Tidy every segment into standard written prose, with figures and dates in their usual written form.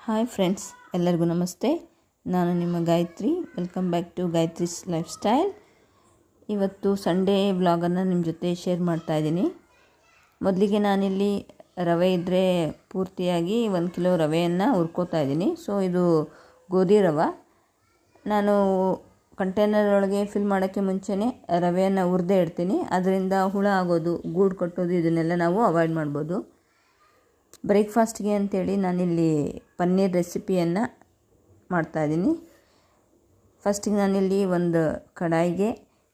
Hi friends, ಎಲ್ಲರಿಗೂ ನಮಸ್ತೆ. ನಾನು ನಿಮ್ಮ Gayatri. Welcome back to Gayatri's lifestyle. ಇವತ್ತು ಸಂಡೇ ವ್ಲಾಗನ್ನು ನಿಮ್ಮ ಜೊತೆ ಶೇರ್ ಮಾಡ್ತಾ ಇದ್ದೀನಿ. ಮೊದಲಿಗೆ ನಾನಿಲ್ಲಿ ರವೆ ಇದ್ದರೆ ಪೂರ್ತಿಯಾಗಿ 1 ಕಿಲೋ ರವೆಯನ್ನು ಹುರ್ಕೋತಾ ಇದ್ದೀನಿ. ಸೊ ಇದು ಗೋಧಿ ರವೆ. ನಾನು ಕಂಟೈನರ್ ಒಳಗೆ ಫಿಲ್ ಮಾಡೋಕ್ಕೆ ಮುಂಚೆನೇ ರವೆಯನ್ನು ಹುರಿದೇ ಇಡ್ತೀನಿ. ಅದರಿಂದ ಹುಳ ಆಗೋದು, ಗೂಡು ಕಟ್ಟೋದು ಇದನ್ನೆಲ್ಲ ನಾವು ಅವಾಯ್ಡ್ ಮಾಡ್ಬೋದು. ಬ್ರೇಕ್ಫಾಸ್ಟ್ಗೆ ಅಂತೇಳಿ ನಾನಿಲ್ಲಿ ಪನ್ನೀರ್ ರೆಸಿಪಿಯನ್ನು ಮಾಡ್ತಾಯಿದ್ದೀನಿ. ಫಸ್ಟಿಗೆ ನಾನಿಲ್ಲಿ ಒಂದು ಕಡಾಯಿಗೆ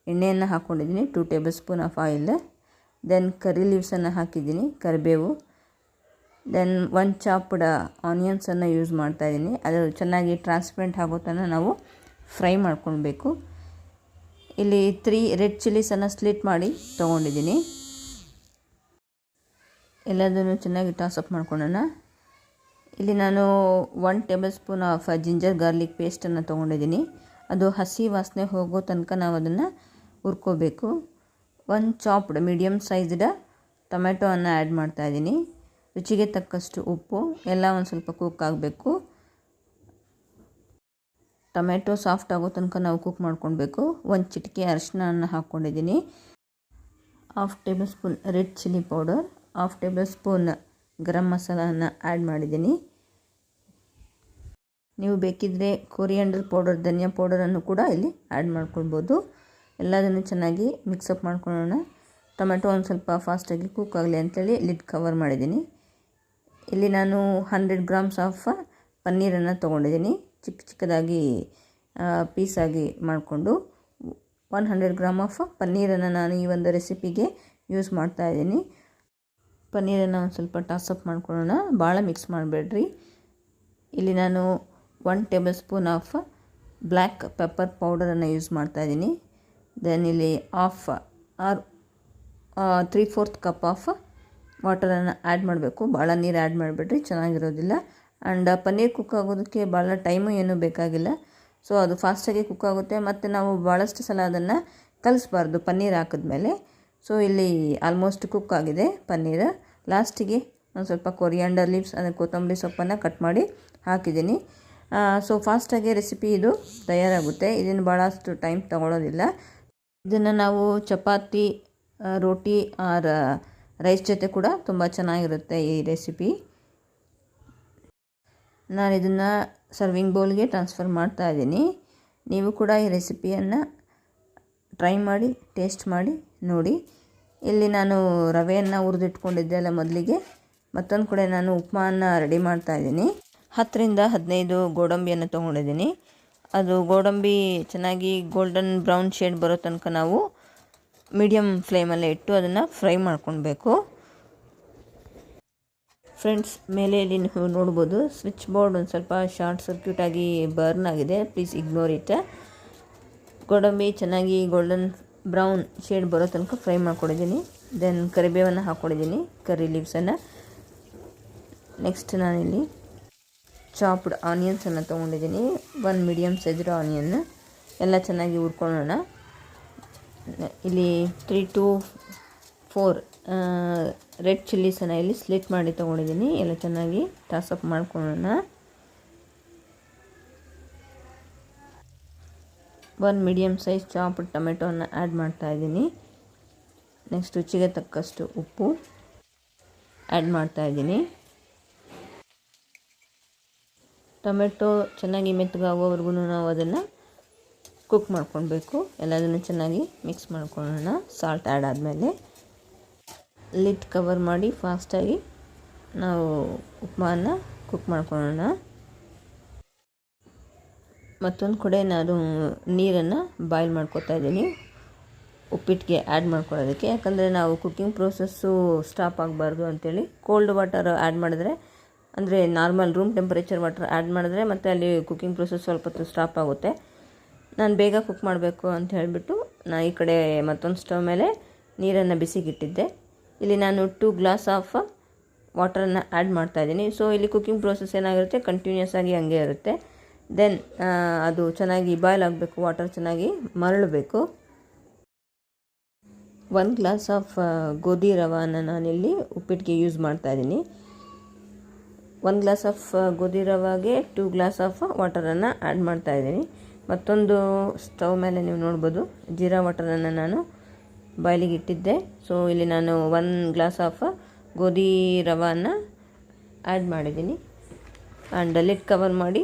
ಎಣ್ಣೆಯನ್ನು ಹಾಕ್ಕೊಂಡಿದ್ದೀನಿ, 2 tablespoon of oil. Then curry ಲೀವ್ಸನ್ನು ಹಾಕಿದ್ದೀನಿ, ಕರಿಬೇವು. ದೆನ್ 1 ಚಾಪ್ಡ್ ಆನಿಯನ್ಸನ್ನು ಯೂಸ್ ಮಾಡ್ತಾಯಿದ್ದೀನಿ. ಅದು ಚೆನ್ನಾಗಿ ಟ್ರಾನ್ಸ್ಪರೆಂಟ್ ಆಗೋ ತನಕ ನಾವು ಫ್ರೈ ಮಾಡ್ಕೊಳ್ಬೇಕು. ಇಲ್ಲಿ 3 ರೆಡ್ ಚಿಲ್ಲೀಸನ್ನು ಸ್ಲಿಟ್ ಮಾಡಿ ತೊಗೊಂಡಿದ್ದೀನಿ. ಎಲ್ಲದನ್ನು ಚೆನ್ನಾಗಿ ಟಾಸಪ್ ಮಾಡ್ಕೊಳ್ಳೋಣ. ಇಲ್ಲಿ ನಾನು 1 tablespoon of ginger garlic ಪೇಸ್ಟನ್ನು ತೊಗೊಂಡಿದ್ದೀನಿ. ಅದು ಹಸಿ ವಾಸನೆ ಹೋಗೋ ತನಕ ನಾವು ಅದನ್ನು ಹುರ್ಕೋಬೇಕು. 1 ಚಾಪ್ಡ್ ಮೀಡಿಯಮ್ ಸೈಜ್ಡ್ ಟೊಮೆಟೊವನ್ನು ಆ್ಯಡ್ ಮಾಡ್ತಾಯಿದ್ದೀನಿ. ರುಚಿಗೆ ತಕ್ಕಷ್ಟು ಉಪ್ಪು. ಎಲ್ಲ ಒಂದು ಸ್ವಲ್ಪ ಕುಕ್ ಆಗಬೇಕು. ಟೊಮೆಟೊ ಸಾಫ್ಟ್ ಆಗೋ ತನಕ ನಾವು ಕುಕ್ ಮಾಡ್ಕೊಳ್ಬೇಕು. 1 ಚಿಟಿಕೆ ಅರಿಶಿನವನ್ನು ಹಾಕ್ಕೊಂಡಿದ್ದೀನಿ. 1/2 tablespoon red chilli powder, 1/2 tablespoon garam ಮಸಾಲವನ್ನು ಆ್ಯಡ್ ಮಾಡಿದ್ದೀನಿ. ನೀವು ಬೇಕಿದ್ದರೆ ಕೊರಿಯಾಂಡರ್ ಪೌಡರ್, ಧನಿಯಾ ಪೌಡರನ್ನು ಕೂಡ ಇಲ್ಲಿ ಆ್ಯಡ್ ಮಾಡ್ಕೊಳ್ಬೋದು. ಎಲ್ಲದನ್ನು ಚೆನ್ನಾಗಿ ಮಿಕ್ಸಪ್ ಮಾಡ್ಕೊಳ್ಳೋಣ. ಟೊಮೆಟೊ ಒಂದು ಸ್ವಲ್ಪ ಫಾಸ್ಟಾಗಿ ಕುಕ್ ಆಗಲಿ ಅಂಥೇಳಿ ಲಿಡ್ ಕವರ್ ಮಾಡಿದ್ದೀನಿ. ಇಲ್ಲಿ ನಾನು 100 ಗ್ರಾಮ್ಸ್ ಆಫ್ ಪನ್ನೀರನ್ನು ತೊಗೊಂಡಿದ್ದೀನಿ. ಚಿಕ್ಕದಾಗಿ ಪೀಸಾಗಿ ಮಾಡಿಕೊಂಡು 100 ಗ್ರಾಮ್ ಆಫ್ ಪನ್ನೀರನ್ನು ನಾನು ಈ ಒಂದು ರೆಸಿಪಿಗೆ ಯೂಸ್ ಮಾಡ್ತಾಯಿದ್ದೀನಿ. ಪನ್ನೀರನ್ನು ಒಂದು ಸ್ವಲ್ಪ ಟಾಸಪ್ ಮಾಡ್ಕೊಳ್ಳೋಣ, ಭಾಳ ಮಿಕ್ಸ್ ಮಾಡಬೇಡ್ರಿ. ಇಲ್ಲಿ ನಾನು 1 tablespoon of black pepper ಪೌಡರನ್ನು ಯೂಸ್ ಮಾಡ್ತಾಯಿದ್ದೀನಿ. ದೆನ್ ಇಲ್ಲಿ 3/4 ಕಪ್ ಆಫ್ ವಾಟರನ್ನು ಆ್ಯಡ್ ಮಾಡಬೇಕು. ಭಾಳ ನೀರು ಆ್ಯಡ್ ಮಾಡಬೇಡ್ರಿ, ಚೆನ್ನಾಗಿರೋದಿಲ್ಲ. ಆ್ಯಂಡ್ ಪನ್ನೀರ್ ಕುಕ್ ಆಗೋದಕ್ಕೆ ಭಾಳ ಟೈಮು ಏನೂ ಬೇಕಾಗಿಲ್ಲ. ಸೊ ಅದು ಫಾಸ್ಟಾಗಿ ಕುಕ್ ಆಗುತ್ತೆ. ಮತ್ತು ನಾವು ಭಾಳಷ್ಟು ಸಲ ಅದನ್ನು ಕಲಿಸ್ಬಾರ್ದು ಪನ್ನೀರ್ ಹಾಕಿದ್ಮೇಲೆ. ಸೊ ಇಲ್ಲಿ ಆಲ್ಮೋಸ್ಟ್ ಕುಕ್ ಆಗಿದೆ ಪನ್ನೀರ್. ಲಾಸ್ಟಿಗೆ ಒಂದು ಸ್ವಲ್ಪ ಕೊರಿಯಾಂಡರ್ ಲೀವ್ಸ್, ಅಂದರೆ ಕೊತ್ತಂಬರಿ ಸೊಪ್ಪನ್ನು ಕಟ್ ಮಾಡಿ ಹಾಕಿದ್ದೀನಿ. ಸೊ ಫಾಸ್ಟಾಗಿ ರೆಸಿಪಿ ಇದು ತಯಾರಾಗುತ್ತೆ. ಇದನ್ನು ಭಾಳಷ್ಟು ಟೈಮ್ ತೊಗೊಳ್ಳೋದಿಲ್ಲ. ಇದನ್ನು ನಾವು ಚಪಾತಿ, ರೋಟಿ ಆರ್ ರೈಸ್ ಜೊತೆ ಕೂಡ ತುಂಬ ಚೆನ್ನಾಗಿರುತ್ತೆ ಈ ರೆಸಿಪಿ. ನಾನು ಇದನ್ನು ಸರ್ವಿಂಗ್ ಬೌಲ್ಗೆ ಟ್ರಾನ್ಸ್ಫರ್ ಮಾಡ್ತಾ ಇದ್ದೀನಿ. ನೀವು ಕೂಡ ಈ ರೆಸಿಪಿಯನ್ನು ಟ್ರೈ ಮಾಡಿ, ಟೇಸ್ಟ್ ಮಾಡಿ ನೋಡಿ. ಇಲ್ಲಿ ನಾನು ರವೆಯನ್ನು ಹುರಿದಿಟ್ಕೊಂಡಿದ್ದೆ ಅಲ್ಲ ಮೊದಲಿಗೆ, ಮತ್ತೊಂದು ಕಡೆ ನಾನು ಉಪ್ಮಾವನ್ನು ರೆಡಿ ಮಾಡ್ತಾಯಿದ್ದೀನಿ. 10 ರಿಂದ 15 ಗೋಡಂಬಿಯನ್ನು ತೊಗೊಂಡಿದ್ದೀನಿ. ಅದು ಗೋಡಂಬಿ ಚೆನ್ನಾಗಿ ಗೋಲ್ಡನ್ ಬ್ರೌನ್ ಶೇಡ್ ಬರೋ ತನಕ ನಾವು ಮೀಡಿಯಮ್ ಫ್ಲೇಮಲ್ಲೇ ಇಟ್ಟು ಅದನ್ನು ಫ್ರೈ ಮಾಡ್ಕೊಳ್ಬೇಕು. ಫ್ರೆಂಡ್ಸ್, ಮೇಲೆ ಇಲ್ಲಿ ನೀವು ನೋಡ್ಬೋದು ಸ್ವಿಚ್ ಬೋರ್ಡ್ ಒಂದು ಸ್ವಲ್ಪ ಶಾರ್ಟ್ ಸರ್ಕ್ಯೂಟಾಗಿ ಬರ್ನ್ ಆಗಿದೆ. Please ignore it. ಗೋಡಂಬಿ ಚೆನ್ನಾಗಿ ಗೋಲ್ಡನ್ ಬ್ರೌನ್ ಶೇಡ್ ಬರೋ ತನಕ ಫ್ರೈ ಮಾಡ್ಕೊಂಡಿದ್ದೀನಿ. ದೆನ್ ಕರಿಬೇವನ್ನು ಹಾಕ್ಕೊಂಡಿದ್ದೀನಿ, ಕರಿ ಲೀವ್ಸನ್ನು. ನೆಕ್ಸ್ಟ್ ನಾನಿಲ್ಲಿ ಚಾಪ್ಡ್ ಆನಿಯನ್ಸನ್ನು ತೊಗೊಂಡಿದ್ದೀನಿ, 1 ಮೀಡಿಯಮ್ ಸೈಜ್ಡ್ ಆನಿಯನ್. ಎಲ್ಲ ಚೆನ್ನಾಗಿ ಹುರ್ಕೊಳ್ಳೋಣ. ಇಲ್ಲಿ 3 to 4 ರೆಡ್ ಚಿಲ್ಲೀಸನ್ನು ಇಲ್ಲಿ ಸ್ಲಿಟ್ ಮಾಡಿ ತೊಗೊಂಡಿದ್ದೀನಿ. ಎಲ್ಲ ಚೆನ್ನಾಗಿ ಟಾಸಪ್ ಮಾಡ್ಕೊಳ್ಳೋಣ. 1 ಮೀಡಿಯಮ್ ಸೈಜ್ ಚಾಪ್ಡ್ ಟೊಮೆಟೊವನ್ನು ಆ್ಯಡ್ ಮಾಡ್ತಾಯಿದ್ದೀನಿ. ನೆಕ್ಸ್ಟ್ ರುಚಿಗೆ ತಕ್ಕಷ್ಟು ಉಪ್ಪು ಆ್ಯಡ್ ಮಾಡ್ತಾಯಿದ್ದೀನಿ. ಟೊಮೆಟೊ ಚೆನ್ನಾಗಿ ಮೆತ್ತಗಾಗೋವರೆಗೂ ನಾವು ಅದನ್ನು ಕುಕ್ ಮಾಡ್ಕೊಳ್ಬೇಕು. ಎಲ್ಲದನ್ನು ಚೆನ್ನಾಗಿ ಮಿಕ್ಸ್ ಮಾಡ್ಕೊಳ್ಳೋಣ. ಸಾಲ್ಟ್ ಆ್ಯಡ್ ಆದಮೇಲೆ ಲಿಡ್ ಕವರ್ ಮಾಡಿ ಫಾಸ್ಟಾಗಿ ನಾವು ಉಪ್ಮಾವನ್ನು ಕುಕ್ ಮಾಡ್ಕೊಳ್ಳೋಣ. ಮತ್ತೊಂದು ಕಡೆ ನಾನು ನೀರನ್ನು ಬಾಯ್ಲ್ ಮಾಡ್ಕೊತಾ ಇದ್ದೀನಿ, ಉಪ್ಪಿಟ್ಟಿಗೆ ಆ್ಯಡ್ ಮಾಡ್ಕೊಳ್ಳೋದಕ್ಕೆ. ಯಾಕಂದರೆ ನಾವು ಕುಕ್ಕಿಂಗ್ ಪ್ರೋಸೆಸ್ಸು ಸ್ಟಾಪ್ ಆಗಬಾರ್ದು ಅಂಥೇಳಿ ಕೋಲ್ಡ್ ವಾಟರ್ ಆ್ಯಡ್ ಮಾಡಿದ್ರೆ, ಅಂದರೆ normal room temperature water add ಮಾಡಿದ್ರೆ ಮತ್ತು ಅಲ್ಲಿ ಕುಕ್ಕಿಂಗ್ ಪ್ರೋಸೆಸ್ ಸ್ವಲ್ಪ ಹೊತ್ತು ಸ್ಟಾಪ್ ಆಗುತ್ತೆ. ನಾನು ಬೇಗ ಕುಕ್ ಮಾಡಬೇಕು ಅಂತ ಹೇಳಿಬಿಟ್ಟು ನಾನು ಈ ಕಡೆ ಮತ್ತೊಂದು ಸ್ಟವ್ ಮೇಲೆ ನೀರನ್ನು ಬಿಸಿಗಿಟ್ಟಿದ್ದೆ. ಇಲ್ಲಿ ನಾನು 2 ಗ್ಲಾಸ್ ಆಫ್ ವಾಟರನ್ನು ಆ್ಯಡ್ ಮಾಡ್ತಾಯಿದ್ದೀನಿ. ಸೊ ಇಲ್ಲಿ ಕುಕ್ಕಿಂಗ್ ಪ್ರೋಸೆಸ್ ಏನಾಗಿರುತ್ತೆ, ಕಂಟಿನ್ಯೂಸ್ ಆಗಿ ಹಂಗೆ ಇರುತ್ತೆ. ದೆನ್ ಅದು ಚೆನ್ನಾಗಿ ಬಾಯ್ಲ್ ಆಗಬೇಕು, ವಾಟರ್ ಚೆನ್ನಾಗಿ ಮರಳಬೇಕು. 1 ಗ್ಲಾಸ್ ಆಫ್ ಗೋಧಿ ರವೆಯನ್ನು ನಾನಿಲ್ಲಿ ಉಪ್ಪಿಟ್ಟಿಗೆ ಯೂಸ್ ಮಾಡ್ತಾಯಿದ್ದೀನಿ. 1 ಗ್ಲಾಸ್ ಆಫ್ ಗೋಧಿ ರವಾಗೆ 2 ಗ್ಲಾಸ್ ಆಫ್ ವಾಟರನ್ನು ಆ್ಯಡ್ ಮಾಡ್ತಾಯಿದ್ದೀನಿ. ಮತ್ತೊಂದು ಸ್ಟವ್ ಮೇಲೆ ನೀವು ನೋಡ್ಬೋದು ಜೀರಾ ವಾಟರನ್ನು ನಾನು ಬಾಯ್ಲಿಗೆ ಇಟ್ಟಿದ್ದೆ. ಸೊ ಇಲ್ಲಿ ನಾನು 1 ಗ್ಲಾಸ್ ಆಫ್ ಗೋಧಿ ರವನ್ನು ಆ್ಯಡ್ ಮಾಡಿದ್ದೀನಿ. ಆ್ಯಂಡ್ ಲಿಡ್ ಕವರ್ ಮಾಡಿ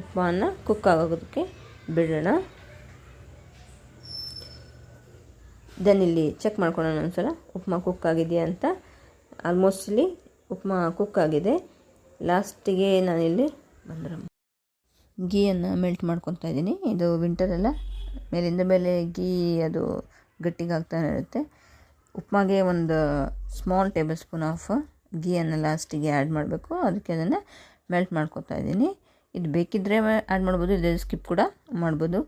ಉಪ್ಪನ್ನು ಕುಕ್ ಆಗೋದಕ್ಕೆ ಬಿಡೋಣ. ದೆನ್ ಇಲ್ಲಿ ಚೆಕ್ ಮಾಡ್ಕೊಳ್ಳೋಣ ಒಂದ್ಸಲ ಉಪ್ಮಾ ಕುಕ್ ಆಗಿದೆಯಾ ಅಂತ. ಆಲ್ಮೋಸ್ಟ್ಲಿ ಉಪ್ಮಾ ಕುಕ್ ಆಗಿದೆ. ಲಾಸ್ಟಿಗೆ ನಾನಿಲ್ಲಿ ಗೀಯನ್ನು ಮೆಲ್ಟ್ ಮಾಡ್ಕೊತಾ ಇದ್ದೀನಿ. ಇದು ವಿಂಟರೆಲ್ಲ ಮೇಲಿಂದ ಮೇಲೆ ಗೀ ಅದು ಗಟ್ಟಿಗಾಗ್ತಾನೆ ಇರುತ್ತೆ. ಉಪ್ಮಾಗೆ ಒಂದು ಸ್ಮಾಲ್ ಟೇಬಲ್ ಸ್ಪೂನ್ ಆಫ್ ಗೀಯನ್ನು ಲಾಸ್ಟಿಗೆ ಆ್ಯಡ್ ಮಾಡಬೇಕು. ಅದಕ್ಕೆ ಅದನ್ನು ಮೆಲ್ಟ್ ಮಾಡ್ಕೊತಾ ಇದ್ದೀನಿ. ಇದು ಬೇಕಿದ್ದರೆ ಆ್ಯಡ್ ಮಾಡ್ಬೋದು, ಇದು ಸ್ಕಿಪ್ ಕೂಡ ಮಾಡ್ಬೋದು.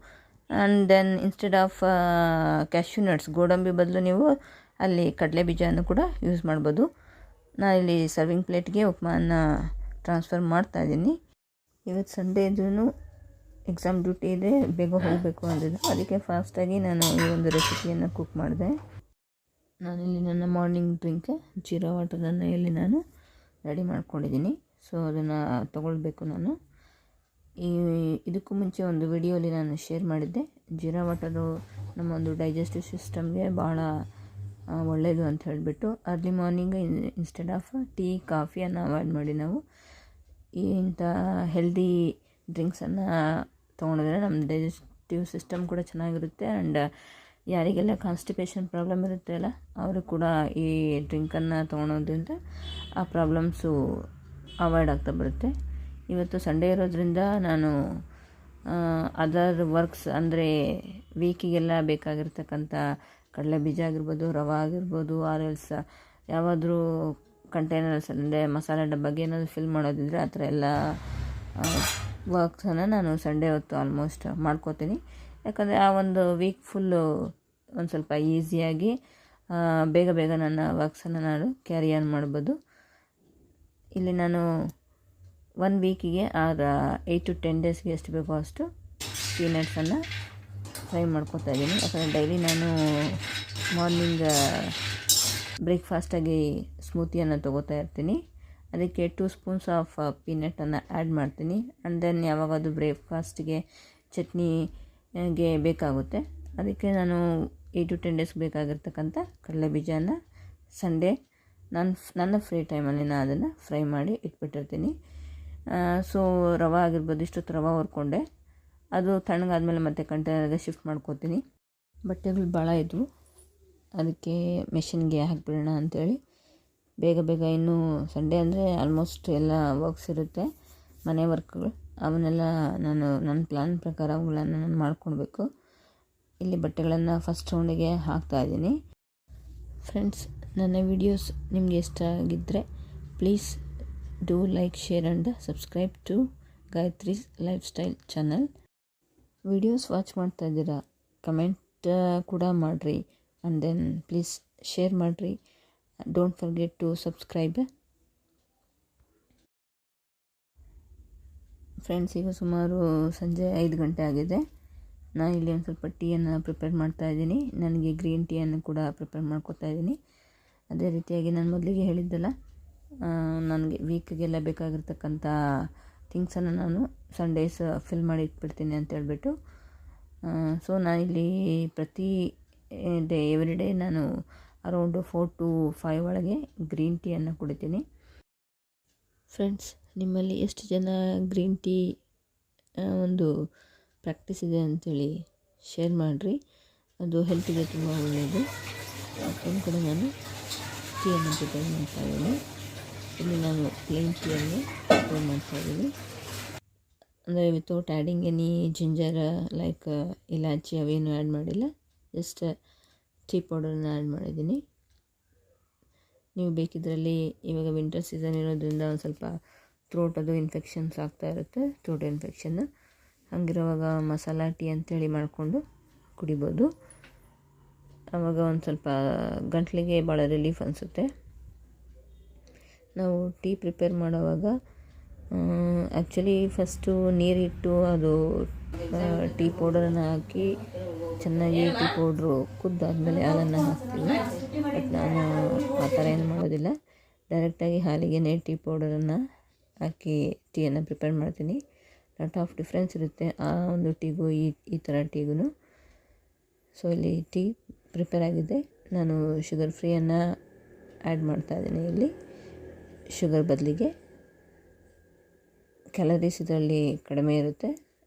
And then instead of cashew nuts, ಗೋಡಂಬಿ ಬದಲು ನೀವು ಅಲ್ಲಿ ಕಡಲೆ ಬೀಜವನ್ನು ಕೂಡ ಯೂಸ್ ಮಾಡ್ಬೋದು. ನಾನಿಲ್ಲಿ ಸರ್ವಿಂಗ್ ಪ್ಲೇಟ್ಗೆ ಉಪ್ಮಾನ ಟ್ರಾನ್ಸ್ಫರ್ ಮಾಡ್ತಾಯಿದ್ದೀನಿ. ಇವತ್ತು ಸಂಡೇ ಇದ್ರೂ ಎಕ್ಸಾಮ್ ಡ್ಯೂಟಿ ಇದೆ, ಬೇಗ ಹೋಗಬೇಕು ಅಂದಿದ್ದು. ಅದಕ್ಕೆ ಫಾಸ್ಟಾಗಿ ನಾನು ಈ ಒಂದು ರೆಸಿಪಿಯನ್ನು ಕುಕ್ ಮಾಡಿದೆ. ನಾನಿಲ್ಲಿ ನನ್ನ ಮಾರ್ನಿಂಗ್ ಡ್ರಿಂಕ್ ಜೀರಾ ವಾಟರನ್ನು ಇಲ್ಲಿ ನಾನು ರೆಡಿ ಮಾಡ್ಕೊಂಡಿದ್ದೀನಿ. ಸೊ ಅದನ್ನು ತೊಗೊಳ್ಬೇಕು ನಾನು. ಇದಕ್ಕೂ ಮುಂಚೆ ಒಂದು ವಿಡಿಯೋಲಿ ನಾನು ಶೇರ್ ಮಾಡಿದ್ದೆ. ಜೀರಾ ವಾಟರು ನಮ್ಮ ಒಂದು ಡೈಜೆಸ್ಟಿವ್ ಸಿಸ್ಟಮ್ಗೆ ಭಾಳ ಒಳ್ಳೆಯದು ಅಂತ ಹೇಳಿಬಿಟ್ಟು early morning instead of tea ಕಾಫಿಯನ್ನು ಅವಾಯ್ಡ್ ಮಾಡಿ ನಾವು ಇಂಥ ಹೆಲ್ದಿ ಡ್ರಿಂಕ್ಸನ್ನು ತೊಗೊಂಡಿದ್ರೆ ನಮ್ಮ ಡೈಜೆಸ್ಟಿವ್ ಸಿಸ್ಟಮ್ ಕೂಡ ಚೆನ್ನಾಗಿರುತ್ತೆ. ಆ್ಯಂಡ್ ಯಾರಿಗೆಲ್ಲ ಕಾನ್ಸ್ಟಿಪೇಷನ್ ಪ್ರಾಬ್ಲಮ್ ಇರುತ್ತೆ ಅಲ್ಲ, ಅವರು ಕೂಡ ಈ ಡ್ರಿಂಕನ್ನು ತೊಗೊಳೋದ್ರಿಂದ ಆ ಪ್ರಾಬ್ಲಮ್ಸು ಅವಾಯ್ಡ್ ಆಗ್ತಾ ಬರುತ್ತೆ. ಇವತ್ತು ಸಂಡೇ ಇರೋದ್ರಿಂದ ನಾನು ಅದರ್ ವರ್ಕ್ಸ್ ಅಂದರೆ ವೀಕಿಗೆಲ್ಲ ಬೇಕಾಗಿರ್ತಕ್ಕಂಥ ಕಡಲೆ ಬೀಜ ಆಗಿರ್ಬೋದು, ರವೆ ಆಗಿರ್ಬೋದು, ಆರ್ ಎಲ್ಸ್ ಯಾವುದಾದ್ರೂ ಕಂಟೈನರ್ಸ್ ಅಂದರೆ ಮಸಾಲೆ ಡಬ್ಬಗೆ ಏನಾದರೂ ಫಿಲ್ ಮಾಡೋದಿದ್ರೆ ಆ ಥರ ಎಲ್ಲ ವರ್ಕ್ಸನ್ನು ನಾನು ಸಂಡೇ ಹೊತ್ತು ಆಲ್ಮೋಸ್ಟ್ ಮಾಡ್ಕೋತೀನಿ. ಯಾಕಂದರೆ ಆ ಒಂದು ವೀಕ್ ಫುಲ್ಲು ಒಂದು ಸ್ವಲ್ಪ ಈಸಿಯಾಗಿ ಬೇಗ ಬೇಗ ನನ್ನ ವರ್ಕ್ಸನ್ನು ನಾನು ಕ್ಯಾರಿ ಆನ್ ಮಾಡ್ಬೋದು. ಇಲ್ಲಿ ನಾನು 1 ವೀಕಿಗೆ 8 to 10 ಡೇಸ್ಗೆ ಎಷ್ಟು ಬೇಕೋ ಅಷ್ಟು ಪೀನಟ್ಸನ್ನು ಫ್ರೈ ಮಾಡ್ಕೊತಾ ಇದ್ದೀನಿ. ಯಾಕಂದರೆ ಡೈಲಿ ನಾನು ಮಾರ್ನಿಂಗ್ ಬ್ರೇಕ್ಫಾಸ್ಟಾಗಿ ಸ್ಮೂತಿಯನ್ನು ತೊಗೋತಾ ಇರ್ತೀನಿ. ಅದಕ್ಕೆ 2 ಸ್ಪೂನ್ಸ್ ಆಫ್ ಪೀನಟನ್ನು ಆ್ಯಡ್ ಮಾಡ್ತೀನಿ. ಆ್ಯಂಡ್ ದೆನ್ ಯಾವಾಗದು ಬ್ರೇಕ್ಫಾಸ್ಟಿಗೆ ಚಟ್ನಿಗೆ ಬೇಕಾಗುತ್ತೆ. ಅದಕ್ಕೆ ನಾನು 8 to 10 ಡೇಸ್ಗೆ ಬೇಕಾಗಿರ್ತಕ್ಕಂಥ ಕಡಲೆ ಬೀಜನ ಸಂಡೇ ನನ್ನ ಫ್ರೀ ಟೈಮಲ್ಲಿ ನಾನು ಅದನ್ನು ಫ್ರೈ ಮಾಡಿ ಇಟ್ಬಿಟ್ಟಿರ್ತೀನಿ. ಸೊ ರವೆ ಆಗಿರ್ಬೋದು, ಇಷ್ಟೊತ್ತು ರವೆ ಹುರ್ಕೊಂಡೆ, ಅದು ತಣ್ಣಗಾದ್ಮೇಲೆ ಮತ್ತೆ ಕಂಟೈನರ್ಗೆ ಶಿಫ್ಟ್ ಮಾಡ್ಕೋತೀನಿ. ಬಟ್ಟೆಗಳು ಭಾಳ ಇದ್ವು, ಅದಕ್ಕೆ ಮೆಷಿನ್ಗೆ ಹಾಕಿಬಿಡೋಣ ಅಂಥೇಳಿ ಬೇಗ ಬೇಗ. ಇನ್ನೂ ಸಂಡೇ ಅಂದರೆ ಆಲ್ಮೋಸ್ಟ್ ಎಲ್ಲ ವರ್ಕ್ಸ್ ಇರುತ್ತೆ, ಮನೆ ವರ್ಕ್ಗಳು, ಅವನ್ನೆಲ್ಲ ನನ್ನ ಪ್ಲ್ಯಾನ್ ಪ್ರಕಾರ ಅವುಗಳನ್ನು ನಾನು ಮಾಡ್ಕೊಳ್ಬೇಕು. ಇಲ್ಲಿ ಬಟ್ಟೆಗಳನ್ನು ಫಸ್ಟ್ ರೌಂಡಿಗೆ ಹಾಕ್ತಾಯಿದ್ದೀನಿ. ಫ್ರೆಂಡ್ಸ್, ನನ್ನ ವಿಡಿಯೋಸ್ ನಿಮಗೆ ಇಷ್ಟ ಆಗಿದ್ದರೆ please do like, share and subscribe to Gayatri's lifestyle channel. Videos watch ಮಾಡ್ತಾ ಇದ್ದೀರಾ, ಕಮೆಂಟ್ ಕೂಡ ಮಾಡಿರಿ. ಆ್ಯಂಡ್ ದೆನ್ ಪ್ಲೀಸ್ ಶೇರ್ ಮಾಡಿರಿ. Don't forget to subscribe. Friends, ಈಗ ಸುಮಾರು ಸಂಜೆ 5 ಗಂಟೆ ಆಗಿದೆ. ನಾನು ಇಲ್ಲಿ ಒಂದು ಸ್ವಲ್ಪ ಟೀಯನ್ನು ಪ್ರಿಪೇರ್ ಮಾಡ್ತಾಯಿದ್ದೀನಿ. ನನಗೆ ಗ್ರೀನ್ ಟೀಯನ್ನು ಕೂಡ ಪ್ರಿಪೇರ್ ಮಾಡ್ಕೊತಾ ಇದ್ದೀನಿ. ಅದೇ ರೀತಿಯಾಗಿ ನಾನು ಮೊದಲಿಗೆ ಹೇಳಿದ್ದಲ್ಲ, ನನಗೆ ವೀಕ್ಗೆಲ್ಲ ಬೇಕಾಗಿರ್ತಕ್ಕಂಥ ಥಿಂಗ್ಸನ್ನು ನಾನು ಸಂಡೇಸ್ ಫಿಲ್ ಮಾಡಿ ಇಟ್ಬಿಡ್ತೀನಿ ಅಂತ ಹೇಳ್ಬಿಟ್ಟು. ಸೊ ನಾನಿಲ್ಲಿ ಪ್ರತಿ ಡೇ ಎವ್ರಿ ಡೇ ನಾನು ಅರೌಂಡು 4 to 5 ಒಳಗೆ ಗ್ರೀನ್ ಟೀಯನ್ನು ಕುಡಿತೀನಿ. ಫ್ರೆಂಡ್ಸ್, ನಿಮ್ಮಲ್ಲಿ ಎಷ್ಟು ಜನ ಗ್ರೀನ್ ಟೀ ಒಂದು ಪ್ರಾಕ್ಟೀಸ್ ಇದೆ ಅಂಥೇಳಿ ಶೇರ್ ಮಾಡಿರಿ. ಅದು ಹೆಲ್ತಿಗೆ ತುಂಬ ಒಳ್ಳೆಯದು. ಒಂದು ಕಡೆ ನಾನು ಟೀಯನ್ನು ಪ್ರಿಪೇರ್ ಮಾಡ್ತಾಯಿದ್ದೀನಿ. ಇಲ್ಲಿ ನಾನು ಪ್ಲೇನ್ ಟೀಯನ್ನು ಪ್ರಿಪೇರ್ ಮಾಡ್ತಾಯಿದ್ದೀನಿ. ಅಂದರೆ without adding any ginger like ಇಲಾಚಿ ಅವೇನು ಆ್ಯಡ್ ಮಾಡಿಲ್ಲ. ಜಸ್ಟ್ ಟೀ ಪೌಡರನ್ನ ಆ್ಯಡ್ ಮಾಡಿದ್ದೀನಿ. ನೀವು ಬೇಕಿದ್ರಲ್ಲಿ ಇವಾಗ ವಿಂಟರ್ ಸೀಸನ್ ಇರೋದ್ರಿಂದ ಒಂದು ಸ್ವಲ್ಪ ಥ್ರೋಟ್ ಅದು ಇನ್ಫೆಕ್ಷನ್ಸ್ ಆಗ್ತಾ ಇರುತ್ತೆ, ಥ್ರೋಟ್ ಇನ್ಫೆಕ್ಷನ್ನು. ಹಾಗಿರುವಾಗ ಮಸಾಲ ಟೀ ಅಂಥೇಳಿ ಮಾಡಿಕೊಂಡು ಕುಡಿಬೋದು. ಆವಾಗ ಒಂದು ಸ್ವಲ್ಪ ಗಂಟಲಿಗೆ ಭಾಳ ರಿಲೀಫ್ ಅನಿಸುತ್ತೆ. ನಾವು ಟೀ ಪ್ರಿಪೇರ್ ಮಾಡುವಾಗ ಆ್ಯಕ್ಚುಲಿ ಫಸ್ಟು ನೀರಿಟ್ಟು ಅದು ಟೀ ಪೌಡರನ್ನು ಹಾಕಿ ಚೆನ್ನಾಗಿ ಟೀ ಪೌಡ್ರು ಕುದ್ದಾದಮೇಲೆ ಹಾಲನ್ನು ಹಾಕ್ತೀವಿ. ಬಟ್ ನಾನು ಆ ಥರ ಏನು ಮಾಡೋದಿಲ್ಲ. ಡೈರೆಕ್ಟಾಗಿ ಹಾಲಿಗೆ ಟೀ ಪೌಡರನ್ನು ಹಾಕಿ ಟೀಯನ್ನು ಪ್ರಿಪೇರ್ ಮಾಡ್ತೀನಿ. ಲಾಟ್ ಆಫ್ ಡಿಫ್ರೆನ್ಸ್ ಇರುತ್ತೆ ಆ ಒಂದು ಟೀಗೂ ಈ ಥರ ಟೀಗೂ. ಸೊ ಇಲ್ಲಿ ಟೀ ಪ್ರಿಪೇರ್ ಆಗಿದೆ. ನಾನು ಶುಗರ್ ಫ್ರೀಯನ್ನು ಆ್ಯಡ್ ಮಾಡ್ತಾಯಿದ್ದೀನಿ. ಇಲ್ಲಿ ಶುಗರ್ ಬದಲಿಗೆ ಕ್ಯಾಲರೀಸ್ ಇದರಲ್ಲಿ ಕಡಿಮೆ ಇರುತ್ತೆ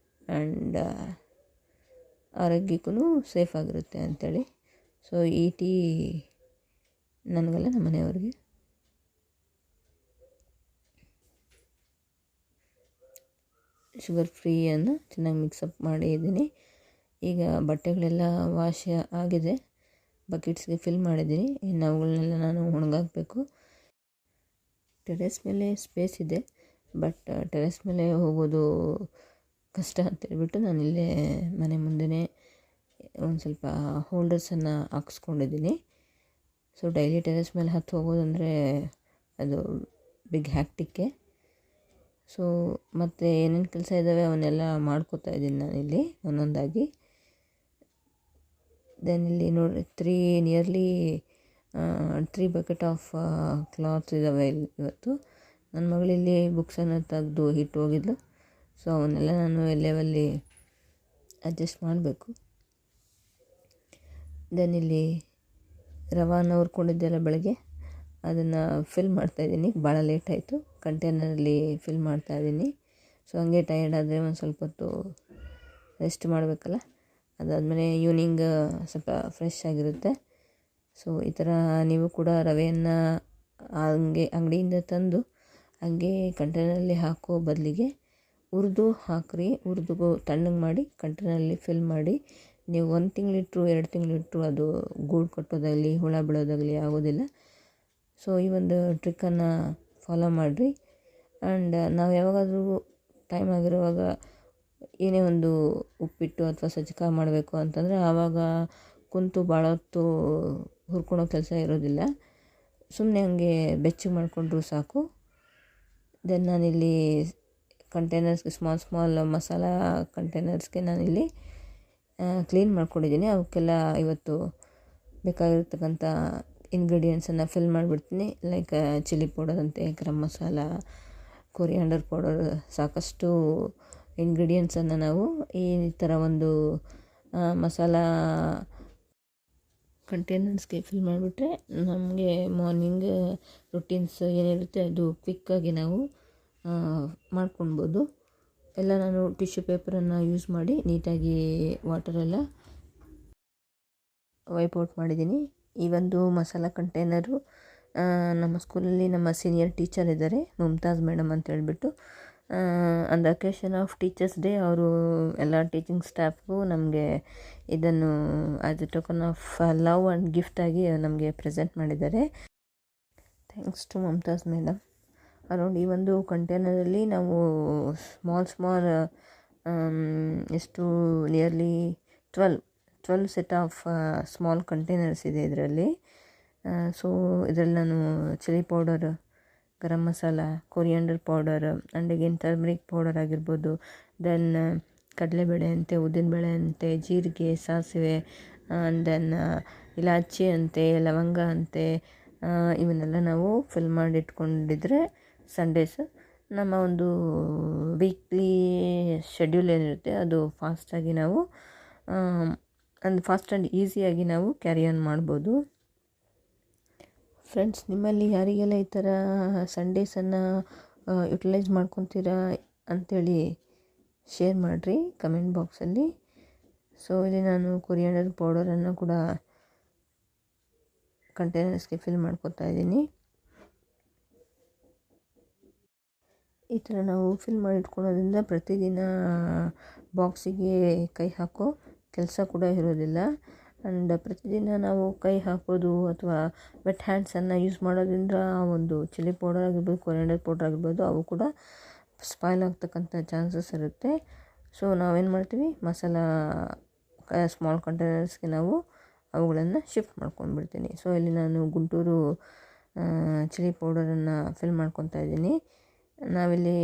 ಆ್ಯಂಡ್ ಆರೋಗ್ಯಕ್ಕೂ ಸೇಫ್ ಆಗಿರುತ್ತೆ ಅಂಥೇಳಿ. ಸೊ ಈ ಟೀ ನನಗಲ್ಲ, ನಮ್ಮ ಮನೆಯವ್ರಿಗೆ. ಶುಗರ್ ಫ್ರೀಯನ್ನು ಚೆನ್ನಾಗಿ ಮಿಕ್ಸಪ್ ಮಾಡಿದ್ದೀನಿ. ಈಗ ಬಟ್ಟೆಗಳೆಲ್ಲ ವಾಶ್ ಆಗಿದೆ, ಬಕೆಟ್ಸ್ಗೆ ಫಿಲ್ ಮಾಡಿದ್ದೀನಿ. ಇನ್ನು ಅವುಗಳನ್ನೆಲ್ಲ ನಾನು ಒಣಗಾಕಬೇಕು. ಟೆರೆಸ್ ಮೇಲೆ ಸ್ಪೇಸ್ ಇದೆ, ಬಟ್ ಟೆರೆಸ್ ಮೇಲೆ ಹೋಗೋದು ಕಷ್ಟ ಅಂತೇಳ್ಬಿಟ್ಟು ನಾನಿಲ್ಲೇ ಮನೆ ಮುಂದೆನೇ ಒಂದು ಸ್ವಲ್ಪ ಹೋಲ್ಡರ್ಸನ್ನು ಹಾಕ್ಸ್ಕೊಂಡಿದ್ದೀನಿ. ಸೊ ಡೈಲಿ ಟೆರೆಸ್ ಮೇಲೆ ಹತ್ತು ಹೋಗೋದಂದರೆ ಅದು ಬಿಗ್ ಹ್ಯಾಕ್ಟಿಕ್ಕೆ. ಸೊ ಮತ್ತು ಏನೇನು ಕೆಲಸ ಇದ್ದಾವೆ ಅವನ್ನೆಲ್ಲ ಮಾಡ್ಕೋತಾ ಇದ್ದೀನಿ ನಾನಿಲ್ಲಿ ಒಂದೊಂದಾಗಿ. ದೆನ್ ಇಲ್ಲಿ ನೋಡಿ ನಿಯರ್ಲಿ 3 ಬಕೆಟ್ ಆಫ್ ಕ್ಲಾತ್ಸ್ ಇದ್ದಾವೆ ಇವತ್ತು. ನನ್ನ ಮಗಳಿಲ್ಲಿ ಬುಕ್ಸನ್ನು ತೆಗೆದು ಇಟ್ಟು ಹೋಗಿದ್ಲು. ಸೊ ಅವನ್ನೆಲ್ಲ ನಾನು ಲೆವೆಲ್ಲಿ ಅಡ್ಜಸ್ಟ್ ಮಾಡಬೇಕು. ದೆನ್ ಇಲ್ಲಿ ರವಾನ ಹುರ್ಕೊಂಡಿದ್ದೆಲ್ಲ ಬೆಳಗ್ಗೆ ಅದನ್ನು ಫಿಲ್ ಮಾಡ್ತಾಯಿದ್ದೀನಿ. ಭಾಳ ಲೇಟ್ ಆಯಿತು, ಕಂಟೈನರಲ್ಲಿ ಫಿಲ್ ಮಾಡ್ತಾಯಿದ್ದೀನಿ. ಸೊ ಹಂಗೆ ಟಯರ್ಡ್ ಆದರೆ ಒಂದು ಸ್ವಲ್ಪ ಹೊತ್ತು ರೆಸ್ಟ್ ಮಾಡಬೇಕಲ್ಲ. ಅದಾದಮೇಲೆ ಈವ್ನಿಂಗ್ ಸ್ವಲ್ಪ ಫ್ರೆಶ್ ಆಗಿರುತ್ತೆ. ಸೊ ಈ ಥರ ನೀವು ಕೂಡ ರವೆಯನ್ನು ಹಂಗೆ ಅಂಗಡಿಯಿಂದ ತಂದು ಹಂಗೆ ಕಂಟೈನರಲ್ಲಿ ಹಾಕೋ ಬದಲಿಗೆ ಹುರಿದು ಹಾಕ್ರಿ. ಹುರಿದು ತಣ್ಣಗೆ ಮಾಡಿ ಕಂಟೈನರಲ್ಲಿ ಫಿಲ್ ಮಾಡಿ. ನೀವು 1 ತಿಂಗಳಿಟ್ಟರು 2 ತಿಂಗಳಿಟ್ಟರು ಅದು ಗೂಡು ಕಟ್ಟೋದಾಗಲಿ ಹುಳ ಬೀಳೋದಾಗಲಿ ಆಗೋದಿಲ್ಲ. ಸೊ ಈ ಒಂದು ಟ್ರಿಕ್ಕನ್ನು ಫಾಲೋ ಮಾಡಿರಿ. ಆ್ಯಂಡ್ ನಾವು ಯಾವಾಗಾದರೂ ಟೈಮ್ ಆಗಿರುವಾಗ ಏನೇ ಒಂದು ಉಪ್ಪಿಟ್ಟು ಅಥವಾ ಸಜ್ಜಕ ಮಾಡಬೇಕು ಅಂತಂದರೆ ಆವಾಗ ಕುಂತು ಭಾಳ ಹೊತ್ತು ಹುರ್ಕೊಳೋ ಕೆಲಸ ಇರೋದಿಲ್ಲ. ಸುಮ್ಮನೆ ಹಂಗೆ ಬೆಚ್ಚಗೆ ಮಾಡಿಕೊಂಡ್ರೂ ಸಾಕು. ದೆನ್ ನಾನಿಲ್ಲಿ ಕಂಟೈನರ್ಸ್ಗೆ ಸ್ಮಾಲ್ ಮಸಾಲ ಕಂಟೈನರ್ಸ್ಗೆ ನಾನಿಲ್ಲಿ ಕ್ಲೀನ್ ಮಾಡ್ಕೊಂಡಿದ್ದೀನಿ. ಅವಕ್ಕೆಲ್ಲ ಇವತ್ತು ಬೇಕಾಗಿರ್ತಕ್ಕಂಥ ಇಂಗ್ರೀಡಿಯೆಂಟ್ಸನ್ನು ಫಿಲ್ ಮಾಡಿಬಿಡ್ತೀನಿ. ಲೈಕ್ ಚಿಲ್ಲಿ ಪೌಡರ್ ಅಂತೆ, ಗರಂ ಮಸಾಲ, ಕೊರಿಯಾಂಡರ್ ಪೌಡರ್, ಸಾಕಷ್ಟು ಇಂಗ್ರೀಡಿಯೆಂಟ್ಸನ್ನು ನಾವು ಈ ಥರ ಒಂದು ಮಸಾಲ ಕಂಟೈನರ್ಸ್ಗೆ ಫಿಲ್ ಮಾಡಿಬಿಟ್ರೆ ನಮಗೆ ಮಾರ್ನಿಂಗ್ ರುಟೀನ್ಸ್ ಏನಿರುತ್ತೆ ಅದು ಕ್ವಿಕ್ಕಾಗಿ ನಾವು ಮಾಡ್ಕೊಳ್ಬೋದು. ಎಲ್ಲ ನಾನು ಟಿಶ್ಯೂ ಪೇಪರನ್ನು ಯೂಸ್ ಮಾಡಿ ನೀಟಾಗಿ ವಾಟರೆಲ್ಲ ವೈಪ್ ಔಟ್ ಮಾಡಿದ್ದೀನಿ. ಈ ಒಂದು ಮಸಾಲ ಕಂಟೈನರು ನಮ್ಮ ಸ್ಕೂಲಲ್ಲಿ ನಮ್ಮ ಸೀನಿಯರ್ ಟೀಚರ್ ಇದ್ದಾರೆ, ಮುಮ್ತಾಜ್ ಮೇಡಮ್ ಅಂತ ಹೇಳ್ಬಿಟ್ಟು. On the occasion of teachers day ಅವರು ಎಲ್ಲ ಟೀಚಿಂಗ್ ಸ್ಟಾಫ್ಗೂ ನಮಗೆ ಇದನ್ನು as a token of love and ಗಿಫ್ಟಾಗಿ ನಮಗೆ ಪ್ರೆಸೆಂಟ್ ಮಾಡಿದ್ದಾರೆ. Thanks to Mumtaz madam. Around ಈ ಒಂದು ಕಂಟೈನರಲ್ಲಿ ನಾವು ಸ್ಮಾಲ್ ಎಷ್ಟು nearly 12 set of small containers ಇದೆ ಇದರಲ್ಲಿ. ಸೊ ಇದರಲ್ಲಿ ನಾನು chilli powder, garam masala, coriander powder and again turmeric powder ಆಗಿರ್ಬೋದು, ದೆನ್ ಕಡಲೆಬೇಳೆ ಅಂತೆ, ಉದ್ದಿನಬೇಳೆ ಅಂತೆ, ಜೀರಿಗೆ, ಸಾಸಿವೆ, ದೆನ್ ಇಲಾಚಿ ಅಂತೆ, ಲವಂಗ ಅಂತೆ, ಇವನ್ನೆಲ್ಲ ನಾವು ಫಿಲ್ ಮಾಡಿ ಇಟ್ಕೊಂಡಿದ್ರೆ ಸಂಡೇಸ್ ನಮ್ಮ ಒಂದು ವೀಕ್ಲಿ ಶೆಡ್ಯೂಲ್ ಏನಿರುತ್ತೆ ಅದು ಫಾಸ್ಟಾಗಿ ನಾವು ಫಾಸ್ಟ್ ಆ್ಯಂಡ್ ಈಸಿಯಾಗಿ ನಾವು ಕ್ಯಾರಿ ಆನ್ ಮಾಡ್ಬೋದು. ಫ್ರೆಂಡ್ಸ್, ನಿಮ್ಮಲ್ಲಿ ಯಾರಿಗೆಲ್ಲ ಈ ಥರ ಸಂಡೇಸನ್ನು ಯುಟಿಲೈಸ್ ಮಾಡ್ಕೊತೀರಾ ಅಂಥೇಳಿ ಶೇರ್ ಮಾಡಿರಿ ಕಮೆಂಟ್ ಬಾಕ್ಸಲ್ಲಿ. ಸೊ ಇಲ್ಲಿ ನಾನು ಕೊರಿಯಾಂಡರ್ ಪೌಡರನ್ನು ಕೂಡ ಕಂಟೈನರ್ಸ್ಗೆ ಫಿಲ್ ಮಾಡ್ಕೊತಾ ಇದ್ದೀನಿ. ಈ ಥರ ನಾವು ಫಿಲ್ ಮಾಡಿ ಇಟ್ಕೊಳ್ಳೋದ್ರಿಂದ ಪ್ರತಿದಿನ ಬಾಕ್ಸಿಗೆ ಕೈ ಹಾಕೋ ಕೆಲಸ ಕೂಡ ಇರೋದಿಲ್ಲ. ಆ್ಯಂಡ್ ಪ್ರತಿದಿನ ನಾವು ಕೈ ಹಾಕೋದು ಅಥವಾ ವೆಟ್ ಹ್ಯಾಂಡ್ಸನ್ನು ಯೂಸ್ ಮಾಡೋದ್ರಿಂದ ಒಂದು ಚಿಲ್ಲಿ ಪೌಡರ್ ಆಗಿರ್ಬೋದು, ಕೊರಿಯಾಂಡರ್ ಪೌಡರ್ ಆಗಿರ್ಬೋದು, ಅವು ಕೂಡ ಸ್ಪಾಯ್ಲ್ ಆಗ್ತಕ್ಕಂಥ ಚಾನ್ಸಸ್ ಇರುತ್ತೆ. ಸೊ ನಾವೇನು ಮಾಡ್ತೀವಿ, ಮಸಾಲ ಸ್ಮಾಲ್ ಕಂಟೈನರ್ಸ್ಗೆ ನಾವು ಅವುಗಳನ್ನು ಶಿಫ್ಟ್ ಮಾಡ್ಕೊಂಡ್ಬಿಡ್ತೀನಿ. ಸೊ ಇಲ್ಲಿ ನಾನು ಗುಂಟೂರು ಚಿಲ್ಲಿ ಪೌಡರನ್ನು ಫಿಲ್ ಮಾಡ್ಕೊತಾ ಇದ್ದೀನಿ. ನಾವಿಲ್ಲಿ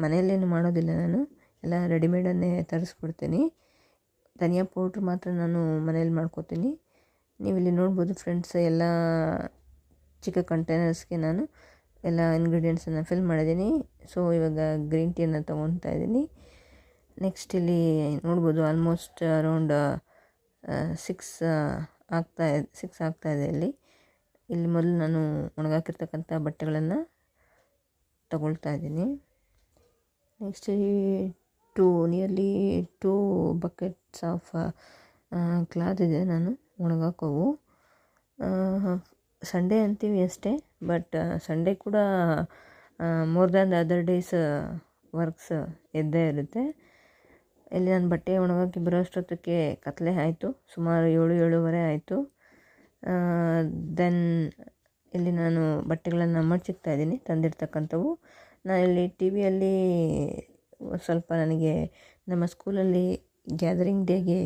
ಮನೆಯಲ್ಲೇನು ಮಾಡೋದಿಲ್ಲ, ನಾನು ಎಲ್ಲ ರೆಡಿಮೇಡನ್ನೇ ತರಿಸ್ಬಿಡ್ತೀನಿ. ಧನಿಯಾ ಪೌಡ್ರ್ ಮಾತ್ರ ನಾನು ಮನೇಲಿ ಮಾಡ್ಕೋತೀನಿ. ನೀವಿಲ್ಲಿ ನೋಡ್ಬೋದು ಫ್ರೆಂಡ್ಸ್, ಎಲ್ಲ ಚಿಕ್ಕ ಕಂಟೈನರ್ಸ್ಗೆ ನಾನು ಎಲ್ಲ ಇಂಗ್ರೀಡಿಯೆಂಟ್ಸನ್ನು ಫಿಲ್ ಮಾಡಿದ್ದೀನಿ. ಸೊ ಇವಾಗ ಗ್ರೀನ್ ಟೀಯನ್ನು ತೊಗೊತಾ ಇದ್ದೀನಿ. ನೆಕ್ಸ್ಟ್ ಇಲ್ಲಿ ನೋಡ್ಬೋದು ಆಲ್ಮೋಸ್ಟ್ ಅರೌಂಡ್ 6 ಆಗ್ತಾಯಿದೆ. ಇಲ್ಲಿ ಮೊದಲು ನಾನು ಒಣಗಾಕಿರ್ತಕ್ಕಂಥ ಬಟ್ಟೆಗಳನ್ನು ತಗೊಳ್ತಾ ಇದ್ದೀನಿ. Next nearly 2 buckets of cloth ಇದೆ ನಾನು ಒಣಗಾಕೋವು. ಸಂಡೇ ಅಂತೀವಿ ಅಷ್ಟೇ, ಬಟ್ ಸಂಡೇ ಕೂಡ more than the other days works ಇದ್ದೇ ಇರುತ್ತೆ. ಇಲ್ಲಿ ನಾನು ಬಟ್ಟೆ ಒಣಗಾಕಿ ಬರೋ ಅಷ್ಟೊತ್ತಕ್ಕೆ ಕತ್ತಲೆ ಆಯಿತು, ಸುಮಾರು 7-7:30 ಆಯಿತು. ದೆನ್ ಇಲ್ಲಿ ನಾನು ಬಟ್ಟೆಗಳನ್ನು ಮಡ್ಚಿಕ್ತಾ ಇದ್ದೀನಿ, ತಂದಿರ್ತಕ್ಕಂಥವು. ನಾನಿಲ್ಲಿ ಟಿ ವಿಯಲ್ಲಿ ಸ್ವಲ್ಪ ನನಗೆ ನಮ್ಮ ಸ್ಕೂಲಲ್ಲಿ ಗ್ಯಾದರಿಂಗ್ ಡೇಗೆ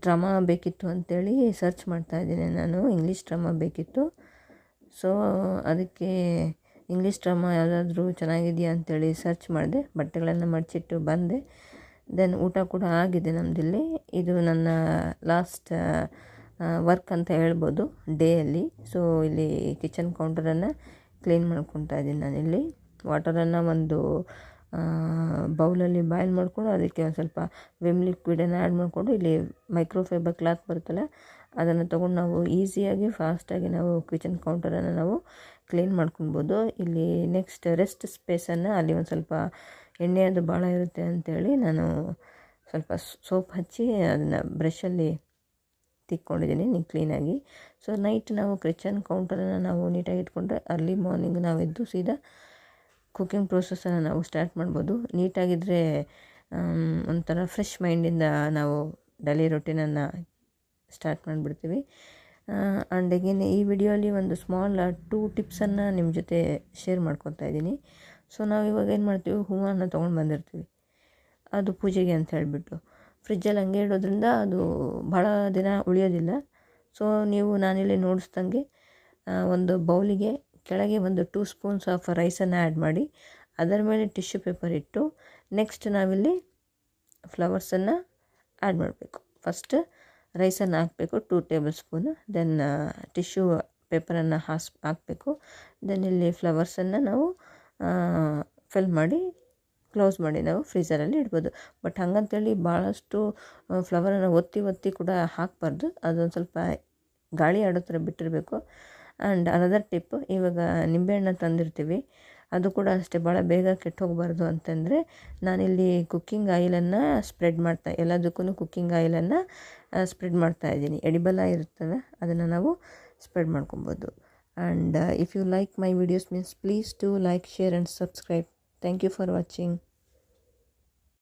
ಡ್ರಾಮಾ ಬೇಕಿತ್ತು ಅಂಥೇಳಿ ಸರ್ಚ್ ಮಾಡ್ತಾಯಿದ್ದೀನಿ. ನಾನು ಇಂಗ್ಲೀಷ್ ಡ್ರಾಮಾ ಬೇಕಿತ್ತು. ಸೊ ಅದಕ್ಕೆ ಇಂಗ್ಲೀಷ್ ಡ್ರಾಮಾ ಯಾವುದಾದ್ರೂ ಚೆನ್ನಾಗಿದೆಯಾ ಅಂಥೇಳಿ ಸರ್ಚ್ ಮಾಡಿದೆ, ಬಟ್ಟೆಗಳನ್ನು ಮಡಚಿಟ್ಟು ಬಂದೆ. ದೆನ್ ಊಟ ಕೂಡ ಆಗಿದೆ ನಮ್ಮದಿಲ್ಲಿ. ಇದು ನನ್ನ ಲಾಸ್ಟ್ ವರ್ಕ್ ಅಂತ ಹೇಳ್ಬೋದು ಡೇಯಲ್ಲಿ. ಸೊ ಇಲ್ಲಿ ಕಿಚನ್ ಕೌಂಟರನ್ನು ಕ್ಲೀನ್ ಮಾಡ್ಕೊತಾ ಇದ್ದೀನಿ ನಾನಿಲ್ಲಿ. ವಾಟರನ್ನು ಒಂದು ಬೌಲಲ್ಲಿ ಬಾಯ್ಲ್ ಮಾಡಿಕೊಂಡು ಅದಕ್ಕೆ ಒಂದು ಸ್ವಲ್ಪ ವಿಮ್ ಲಿಕ್ವಿಡನ್ನು ಆ್ಯಡ್ ಮಾಡಿಕೊಂಡು ಇಲ್ಲಿ ಮೈಕ್ರೋಫೈಬರ್ ಕ್ಲಾತ್ ಬರುತ್ತಲ್ಲ ಅದನ್ನು ತೊಗೊಂಡು ನಾವು ಈಸಿಯಾಗಿ ಫಾಸ್ಟಾಗಿ ನಾವು ಕಿಚನ್ ಕೌಂಟರನ್ನು ನಾವು ಕ್ಲೀನ್ ಮಾಡ್ಕೊಳ್ಬೋದು. ಇಲ್ಲಿ ನೆಕ್ಸ್ಟ್ ರೆಸ್ಟ್ ಸ್ಪೇಸನ್ನು ಅಲ್ಲಿ ಒಂದು ಸ್ವಲ್ಪ ಎಣ್ಣೆ ಅದು ಭಾಳ ಇರುತ್ತೆ ಅಂಥೇಳಿ ನಾನು ಸ್ವಲ್ಪ ಸೋಪ್ ಹಚ್ಚಿ ಅದನ್ನು ಬ್ರಷಲ್ಲಿ ತಿಕ್ಕೊಂಡಿದ್ದೀನಿ ಕ್ಲೀನಾಗಿ. ಸೊ ನೈಟ್ ನಾವು ಕಿಚನ್ ಕೌಂಟರನ್ನು ನಾವು ನೀಟಾಗಿ ಇಟ್ಕೊಂಡ್ರೆ ಅರ್ಲಿ ಮಾರ್ನಿಂಗ್ ನಾವು ಎದ್ದು ಸೀದಾ ಕುಕ್ಕಿಂಗ್ ಪ್ರೋಸೆಸ್ಸನ್ನು ನಾವು ಸ್ಟಾರ್ಟ್ ಮಾಡ್ಬೋದು. ನೀಟಾಗಿದ್ದರೆ ಒಂಥರ ಫ್ರೆಶ್ ಮೈಂಡಿಂದ ನಾವು ಡೈಲಿ ರೊಟೀನನ್ನು ಸ್ಟಾರ್ಟ್ ಮಾಡಿಬಿಡ್ತೀವಿ. ಆ್ಯಂಡ್ ಅಗೇನ್ ಈ ವಿಡಿಯೋಲಿ ಒಂದು ಸ್ಮಾಲ್ 2 ಟಿಪ್ಸನ್ನು ನಿಮ್ಮ ಜೊತೆ ಶೇರ್ ಮಾಡ್ಕೊತಾ ಇದ್ದೀನಿ. ಸೊ ನಾವು ಇವಾಗ ಏನು ಮಾಡ್ತೀವಿ, ಹೂವನ್ನು ತೊಗೊಂಡು ಬಂದಿರ್ತೀವಿ, ಅದು ಪೂಜೆಗೆ ಅಂತ ಹೇಳಿಬಿಟ್ಟು ಫ್ರಿಜ್ಜಲ್ಲಿ ಹಂಗೆ ಇಡೋದ್ರಿಂದ ಅದು ಭಾಳ ದಿನ ಉಳಿಯೋದಿಲ್ಲ. ಸೊ ನೀವು ನಾನಿಲ್ಲಿ ನೋಡಿಸ್ದಂಗೆ ಒಂದು ಬೌಲಿಗೆ ಕೆಳಗೆ ಒಂದು 2 ಸ್ಪೂನ್ಸ್ ಆಫ್ ರೈಸನ್ನು ಆ್ಯಡ್ ಮಾಡಿ ಅದರ ಮೇಲೆ ಟಿಶ್ಯೂ ಪೇಪರ್ ಇಟ್ಟು ನೆಕ್ಸ್ಟ್ ನಾವಿಲ್ಲಿ ಫ್ಲವರ್ಸನ್ನು ಆ್ಯಡ್ ಮಾಡಬೇಕು. ಫಸ್ಟ್ ರೈಸನ್ನು ಹಾಕಬೇಕು 2 ಟೇಬಲ್ ಸ್ಪೂನ್, ದೆನ್ ಟಿಶ್ಯೂ ಪೇಪರನ್ನು ಹಾಕಬೇಕು. ದೆನ್ ಇಲ್ಲಿ ಫ್ಲವರ್ಸನ್ನು ನಾವು ಫಿಲ್ ಮಾಡಿ ಕ್ಲೋಸ್ ಮಾಡಿ ನಾವು ಫ್ರೀಝರಲ್ಲಿ ಇಡ್ಬೋದು. ಬಟ್ ಹಾಗಂತೇಳಿ ಭಾಳಷ್ಟು ಫ್ಲವರನ್ನು ಒತ್ತಿ ಕೂಡ ಹಾಕಬಾರ್ದು, ಅದೊಂದು ಸ್ವಲ್ಪ ಗಾಳಿ ಆಡೋ ಥರ ಬಿಟ್ಟಿರಬೇಕು. ಆ್ಯಂಡ್ ಅನದರ್ ಟಿಪ್, ಇವಾಗ ನಿಂಬೆಹಣ್ಣು ತಂದಿರ್ತೀವಿ, ಅದು ಕೂಡ ಅಷ್ಟೇ ಭಾಳ ಬೇಗ ಕೆಟ್ಟು ಹೋಗಬಾರ್ದು ಅಂತಂದರೆ ನಾನಿಲ್ಲಿ ಕುಕ್ಕಿಂಗ್ ಆಯಿಲನ್ನು ಸ್ಪ್ರೆಡ್ ಎಲ್ಲದಕ್ಕೂ ಕುಕ್ಕಿಂಗ್ ಆಯಿಲನ್ನು ಸ್ಪ್ರೆಡ್ ಮಾಡ್ತಾಯಿದ್ದೀನಿ. ಎಡಿಬಲ್ ಆಗಿರ್ತದೆ, ಅದನ್ನು ನಾವು ಸ್ಪ್ರೆಡ್ ಮಾಡ್ಕೊಬೋದು. And if you like my videos means please to like, share and subscribe. Thank you for watching.